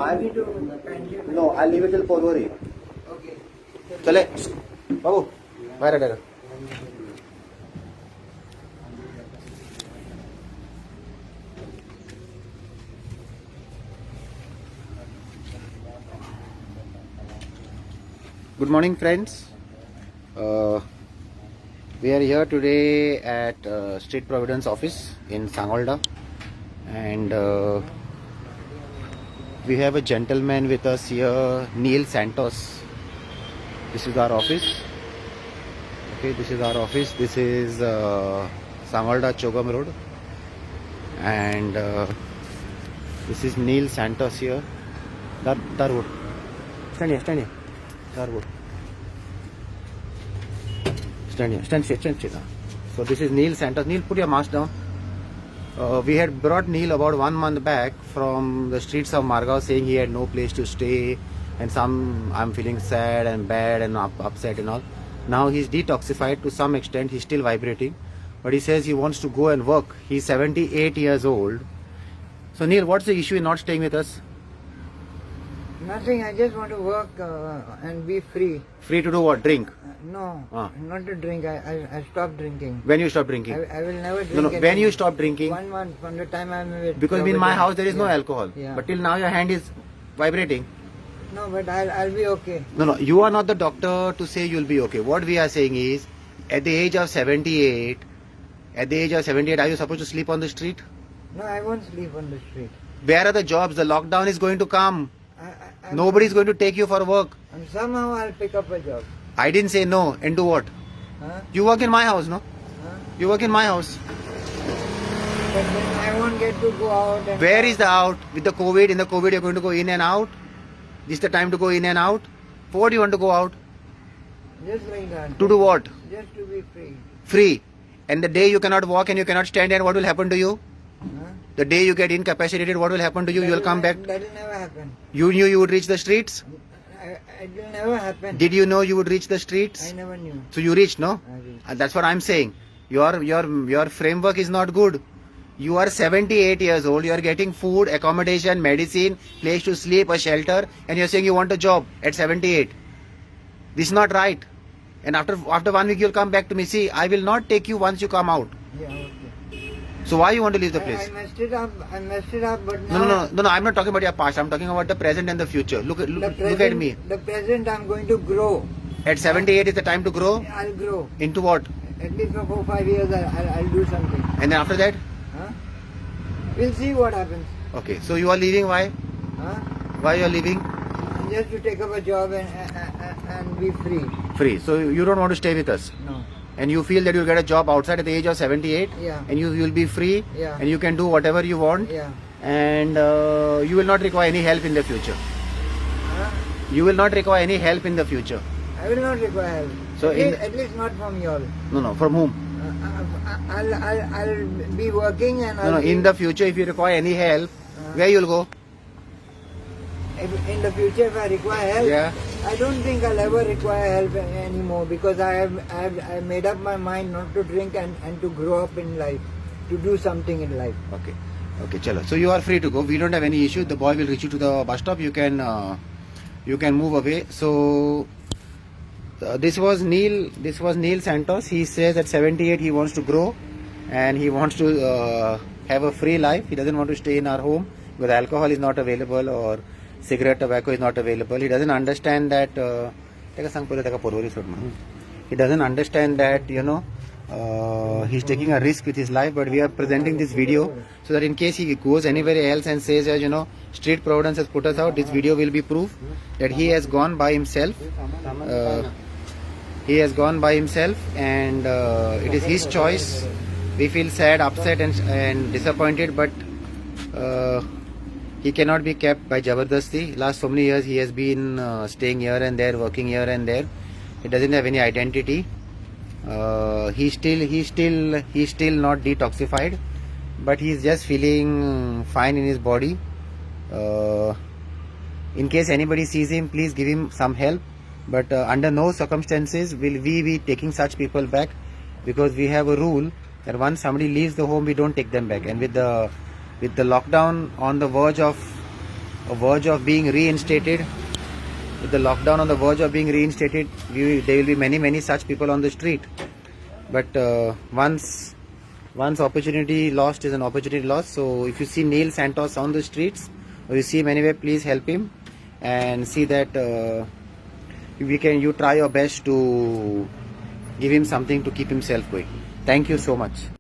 want me to continue? No, I'll leave it till Porvorim. Okay. चले बाबू बाहर हटेगा. Good morning, friends. We are here today at Street Providence office in Sangolda, and we have a gentleman with us here, Neil Santos. This is our office. Okay, this is our office. This is Sangolda Chogam Road, and this is Neil Santos here. Darwood. Stand here. Darwood. Stand here. So this is Neil Santos. Neil, put your mask down. We had brought Neil about 1 month back from the streets of Margao, saying he had no place to stay, and I'm feeling sad and bad and upset and all. Now he's detoxified to some extent. He's still vibrating, but he says he wants to go and work. He's 78 years old. So Neil, what's the issue in not staying with us? Nothing. I just want to work and be free. Free to do what? Drink? No, not to drink. I stopped drinking. When you stop drinking? I will never drink. No. again. When you stop drinking? 1 month from the time I'm with. Because in my house there is no Yeah. alcohol. Yeah. But till now your hand is vibrating. No, but I'll be okay. No. You are not the doctor to say you'll be okay. What we are saying is, at the age of 78, are you supposed to sleep on the street? No, I won't sleep on the street. Where are the jobs? The lockdown is going to come. I'm- Nobody is going to take you for work. And somehow I'll pick up a job. I didn't say no. And do what? Huh? You work in my house, no? Huh? You work in my house. But then I won't get to go out. And Where is the out? With the COVID, in the COVID you're going to go in and out? This is the time to go in and out? For what do you want to go out? Just like that. To do what? Just to be free. Free. And the day you cannot walk and you cannot stand, and what will happen to you? Huh? The day you get incapacitated, what will happen to you? You will come back. That will never happen. You knew you would reach the streets? It will never happen. Did you know you would reach the streets? I never knew. So you reached, no? I reached. And that's what I'm saying. Your framework is not good. You are 78 years old. You are getting food, accommodation, medicine, place to sleep, a shelter, and you're saying you want a job at 78. This is not right. And after 1 week you'll come back to me. See, I will not take you once you come out. Yeah, okay. So why you want to leave the I place? messed it up. But now. No. I'm not talking about your past. I'm talking about the present and the future. Look at me. The present, I'm going to grow. At 78 is the time to grow. I'll grow. Into what? At least for 4-5 years, I'll do something. And then after that? Huh? We'll see what happens. Okay. So you are leaving. Why? Huh? Why you are leaving? Just to take up a job and be free. Free. So you don't want to stay with us. No. And you feel that you'll get a job outside at the age of 78. Yeah. And you'll be free. Yeah. And you can do whatever you want. Yeah. And you will not require any help in the future. Huh? You will not require any help in the future. I will not require help. So at least not from y'all. No. From whom? I'll be working and No. In the future, if you require any help, where you'll go? in the future, if I require help, Yeah. I don't think I'll ever require help anymore because I made up my mind not to drink and to grow up in life, to do something in life. Okay, chalo. So you are free to go. We don't have any issue. The boy will reach you to the bus stop. You can move away. So this was Neil Santos. He says at 78 he wants to grow, and he wants to have a free life. He doesn't want to stay in our home because alcohol is not available or cigarette, tobacco is not available. He doesn't understand that. He doesn't understand that, he's taking a risk with his life. But we are presenting this video so that in case he goes anywhere else and says, Street Providence has put us out, this video will be proof that he has gone by himself. And it is his choice. We feel sad, upset and disappointed, but he cannot be kept by Jabardasti. Last so many years he has been staying here and there, working here and there. He doesn't have any identity. He's still not detoxified, but he's just feeling fine in his body. In case anybody sees him, please give him some help. But under no circumstances will we be taking such people back, because we have a rule that once somebody leaves the home, we don't take them back. And with the lockdown on the verge of verge of being reinstated, with the lockdown on the verge of being reinstated, there will be many such people on the street. But once opportunity lost is an opportunity lost. So if you see Neil Santos on the streets, or you see him anywhere, please help him and see that you try your best to give him something to keep himself going. Thank you so much.